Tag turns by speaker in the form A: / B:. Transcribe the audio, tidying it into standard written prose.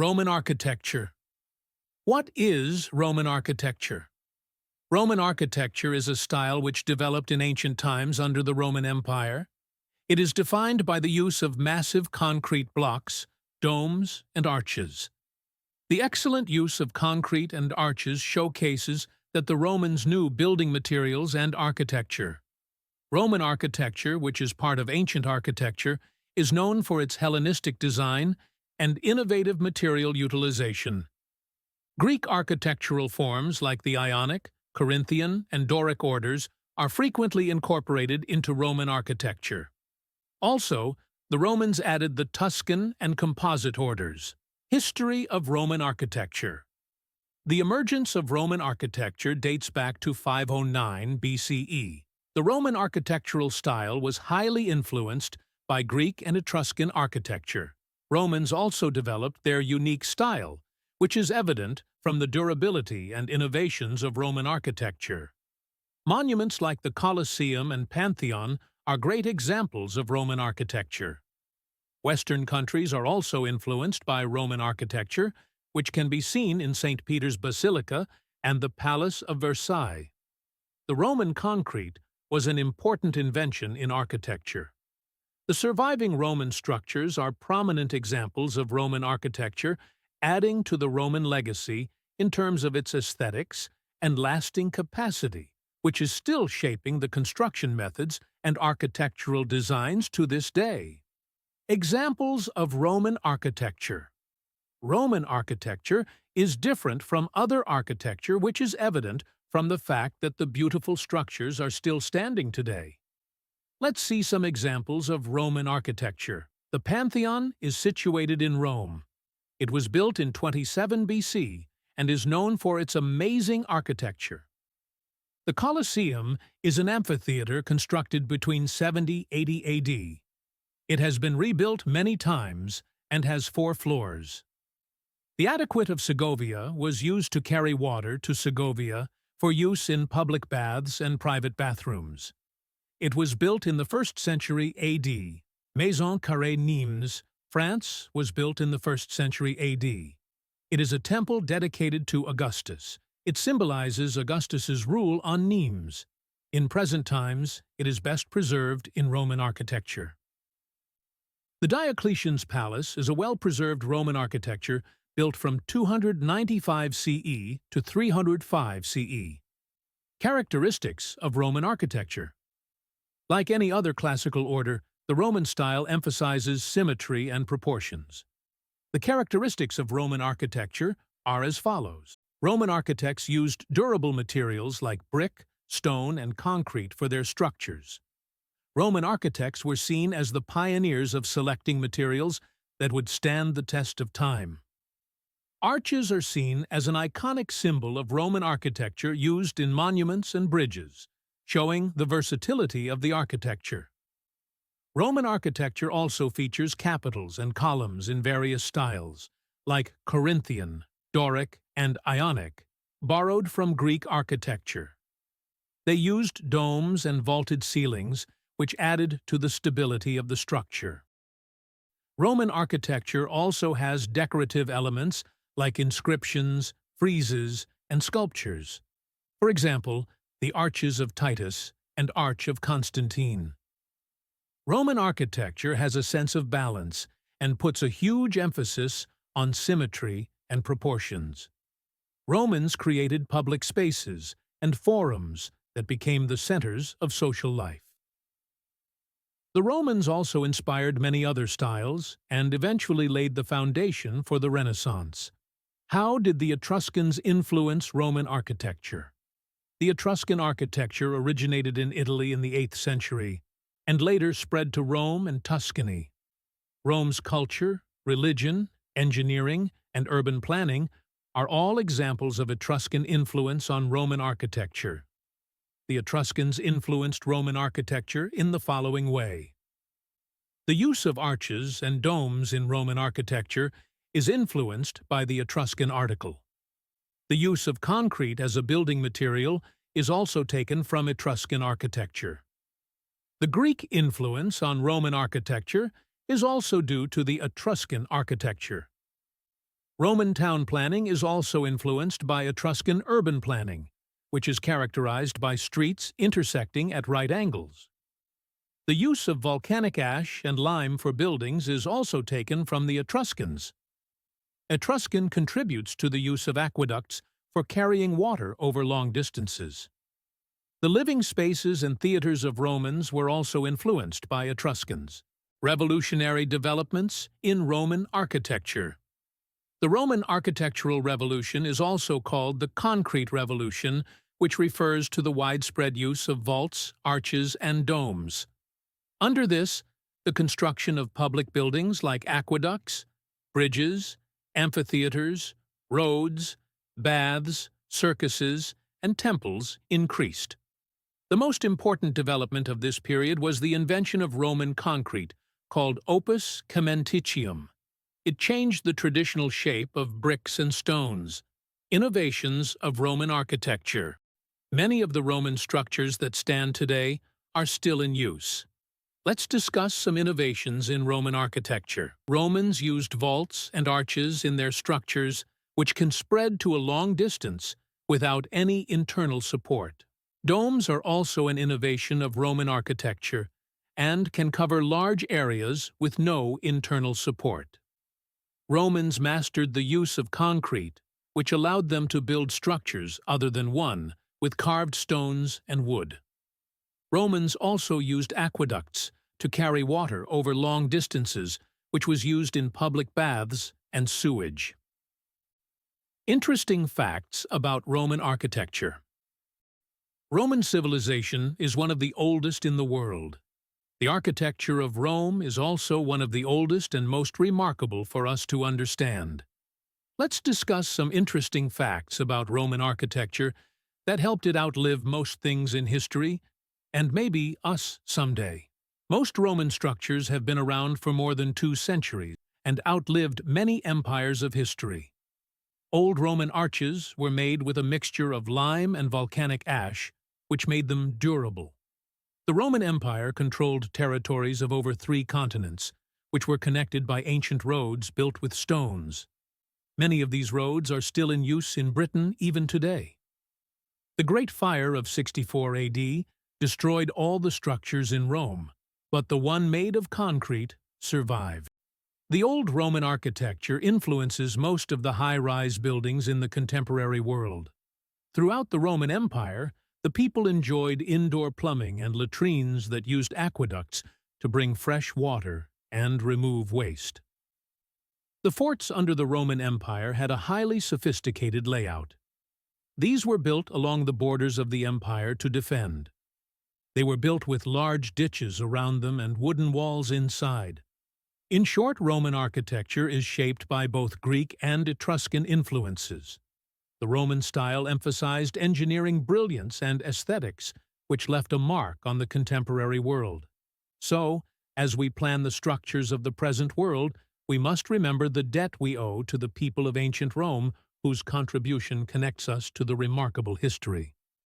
A: Roman architecture. What is Roman architecture? Roman architecture is a style which developed in ancient times under the Roman Empire. It is defined by the use of massive concrete blocks, domes, and arches. The excellent use of concrete and arches showcases that the Romans knew building materials and architecture. Roman architecture, which is part of ancient architecture, is known for its Hellenistic design and innovative material utilization. Greek architectural forms like the Ionic, Corinthian, and Doric orders are frequently incorporated into Roman architecture. Also, the Romans added the Tuscan and Composite orders. History of Roman architecture. The emergence of Roman architecture dates back to 509 BCE. The Roman architectural style was highly influenced by Greek and Etruscan architecture. Romans also developed their unique style, which is evident from the durability and innovations of Roman architecture. Monuments like the Colosseum and Pantheon are great examples of Roman architecture. Western countries are also influenced by Roman architecture, which can be seen in St. Peter's Basilica and the Palace of Versailles. The Roman concrete was an important invention in architecture. The surviving Roman structures are prominent examples of Roman architecture, adding to the Roman legacy in terms of its aesthetics and lasting capacity, which is still shaping the construction methods and architectural designs to this day. Examples of Roman architecture. Roman architecture is different from other architecture, which is evident from the fact that the beautiful structures are still standing today. Let's see some examples of Roman architecture. The Pantheon is situated in Rome. It was built in 27 BC and is known for its amazing architecture. The Colosseum is an amphitheater constructed between 70–80 AD. It has been rebuilt many times and has 4 floors. The Adequate of Segovia was used to carry water to Segovia for use in public baths and private bathrooms. It was built in the 1st century AD. Maison Carree, Nimes, France, was built in the 1st century AD. It is a temple dedicated to Augustus. It symbolizes Augustus's rule on Nimes. In present times, it is best preserved in Roman architecture. The Diocletian's Palace is a well-preserved Roman architecture built from 295 CE to 305 CE. Characteristics of Roman architecture. Like any other classical order, the Roman style emphasizes symmetry and proportions. The characteristics of Roman architecture are as follows. Roman architects used durable materials like brick, stone, and concrete for their structures. Roman architects were seen as the pioneers of selecting materials that would stand the test of time. Arches are seen as an iconic symbol of Roman architecture used in monuments and bridges, showing the versatility of the architecture. Roman architecture also features capitals and columns in various styles, like Corinthian, Doric, and Ionic, borrowed from Greek architecture. They used domes and vaulted ceilings, which added to the stability of the structure. Roman architecture also has decorative elements like inscriptions, friezes, and sculptures. For example, the Arches of Titus and Arch of Constantine. Roman architecture has a sense of balance and puts a huge emphasis on symmetry and proportions. Romans created public spaces and forums that became the centers of social life. The Romans also inspired many other styles and eventually laid the foundation for the Renaissance. How did the Etruscans influence Roman architecture? The Etruscan architecture originated in Italy in the 8th century and later spread to Rome and Tuscany. Rome's culture, religion, engineering, and urban planning are all examples of Etruscan influence on Roman architecture. The Etruscans influenced Roman architecture in the following way. The use of arches and domes in Roman architecture is influenced by the Etruscan article. The use of concrete as a building material is also taken from Etruscan architecture. The Greek influence on Roman architecture is also due to the Etruscan architecture. Roman town planning is also influenced by Etruscan urban planning, which is characterized by streets intersecting at right angles. The use of volcanic ash and lime for buildings is also taken from the Etruscans. Etruscan contributes to the use of aqueducts for carrying water over long distances. The living spaces and theaters of Romans were also influenced by Etruscans. Revolutionary developments in Roman architecture. The Roman architectural revolution is also called the Concrete Revolution, which refers to the widespread use of vaults, arches, and domes. Under this, the construction of public buildings like aqueducts, bridges, amphitheaters, roads, baths, circuses, and temples increased. The most important development of this period was the invention of Roman concrete, called opus caementicium. It changed the traditional shape of bricks and stones. Innovations of Roman architecture. Many of the Roman structures that stand today are still in use. Let's discuss some innovations in Roman architecture. Romans used vaults and arches in their structures, which can spread to a long distance without any internal support. Domes are also an innovation of Roman architecture and can cover large areas with no internal support. Romans mastered the use of concrete, which allowed them to build structures other than one, with carved stones and wood. Romans also used aqueducts to carry water over long distances, which was used in public baths and sewage. Interesting facts about Roman architecture. Roman civilization is one of the oldest in the world. The architecture of Rome is also one of the oldest and most remarkable for us to understand. Let's discuss some interesting facts about Roman architecture that helped it outlive most things in history, and maybe us someday. Most Roman structures have been around for more than 2 centuries and outlived many empires of history. Old Roman arches were made with a mixture of lime and volcanic ash, which made them durable. The Roman Empire controlled territories of over 3 continents, which were connected by ancient roads built with stones. Many of these roads are still in use in Britain even today. The Great Fire of 64 AD destroyed all the structures in Rome, but the one made of concrete survived. The old Roman architecture influences most of the high-rise buildings in the contemporary world. Throughout the Roman Empire, the people enjoyed indoor plumbing and latrines that used aqueducts to bring fresh water and remove waste. The forts under the Roman Empire had a highly sophisticated layout. These were built along the borders of the empire to defend. They were built with large ditches around them and wooden walls inside. In short, Roman architecture is shaped by both Greek and Etruscan influences. The Roman style emphasized engineering brilliance and aesthetics, which left a mark on the contemporary world. So, as we plan the structures of the present world, we must remember the debt we owe to the people of ancient Rome, whose contribution connects us to the remarkable history.